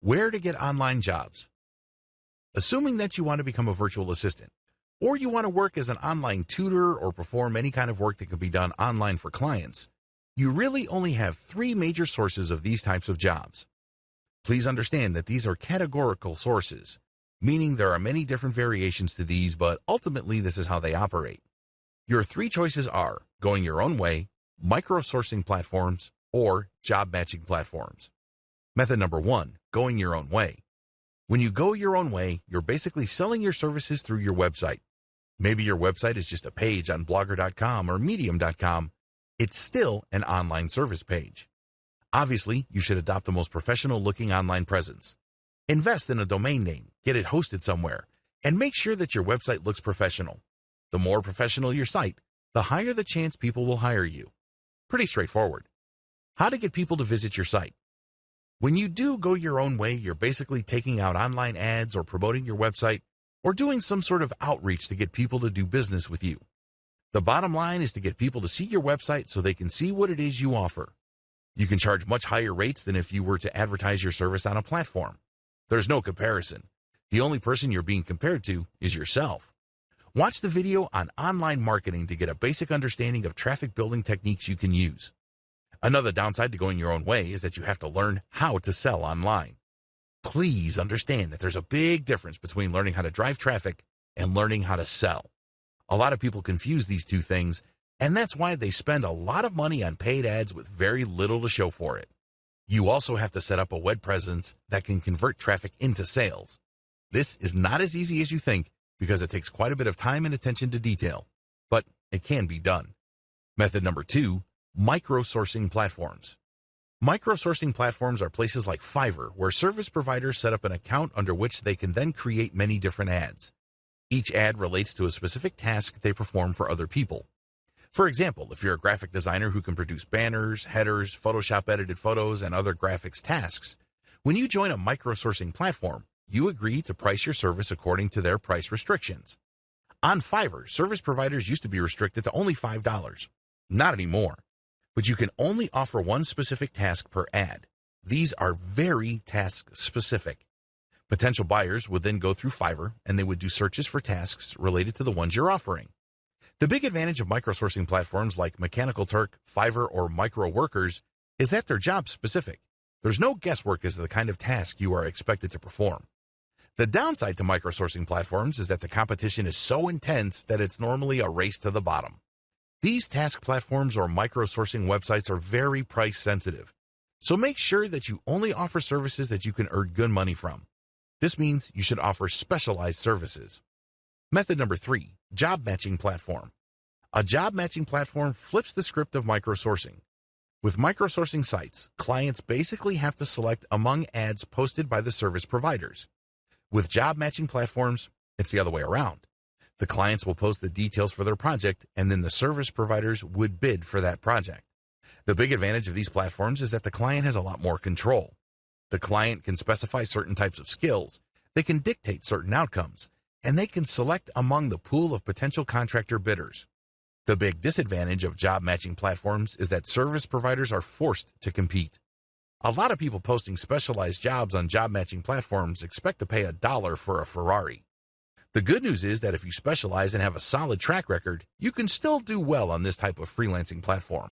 Where to get online jobs. Assuming that you want to become a virtual assistant, or you want to work as an online tutor or perform any kind of work that can be done online for clients, you really only have three major sources of these types of jobs. Please understand that these are categorical sources, meaning there are many different variations to these, but ultimately this is how they operate. Your three choices are going your own way, micro-sourcing platforms, or job matching platforms. Method number one, going your own way. When you go your own way, you're basically selling your services through your website. Maybe your website is just a page on blogger.com or medium.com. It's still an online service page. Obviously, you should adopt the most professional-looking online presence. Invest in a domain name, get it hosted somewhere, and make sure that your website looks professional. The more professional your site, the higher the chance people will hire you. Pretty straightforward. How to get people to visit your site. When you do go your own way, you're basically taking out online ads or promoting your website or doing some sort of outreach to get people to do business with you. The bottom line is to get people to see your website so they can see what it is you offer. You can charge much higher rates than if you were to advertise your service on a platform. There's no comparison. The only person you're being compared to is yourself. Watch the video on online marketing to get a basic understanding of traffic building techniques you can use. Another downside to going your own way is that you have to learn how to sell online. Please understand that there's a big difference between learning how to drive traffic and learning how to sell. A lot of people confuse these two things, and that's why they spend a lot of money on paid ads with very little to show for it. You also have to set up a web presence that can convert traffic into sales. This is not as easy as you think because it takes quite a bit of time and attention to detail, but it can be done. Method number two, micro-sourcing platforms. Micro-sourcing platforms are places like Fiverr where service providers set up an account under which they can then create many different ads. Each ad relates to a specific task they perform for other people. For example, if you're a graphic designer who can produce banners, headers, Photoshop-edited photos, and other graphics tasks, when you join a micro-sourcing platform, you agree to price your service according to their price restrictions. On Fiverr, service providers used to be restricted to only $5. Not anymore. But you can only offer one specific task per ad. These are very task-specific. Potential buyers would then go through Fiverr, and they would do searches for tasks related to the ones you're offering. The big advantage of micro-sourcing platforms like Mechanical Turk, Fiverr, or Micro Workers is that they're job-specific. There's no guesswork as to the kind of task you are expected to perform. The downside to micro-sourcing platforms is that the competition is so intense that it's normally a race to the bottom. These task platforms or micro-sourcing websites are very price-sensitive, so make sure that you only offer services that you can earn good money from. This means you should offer specialized services. Method number three, job matching platform. A job matching platform flips the script of micro-sourcing. With micro-sourcing sites, clients basically have to select among ads posted by the service providers. With job matching platforms, it's the other way around. The clients will post the details for their project, and then the service providers would bid for that project. The big advantage of these platforms is that the client has a lot more control. The client can specify certain types of skills, they can dictate certain outcomes, and they can select among the pool of potential contractor bidders. The big disadvantage of job matching platforms is that service providers are forced to compete. A lot of people posting specialized jobs on job matching platforms expect to pay $1 for a Ferrari. The good news is that if you specialize and have a solid track record, you can still do well on this type of freelancing platform.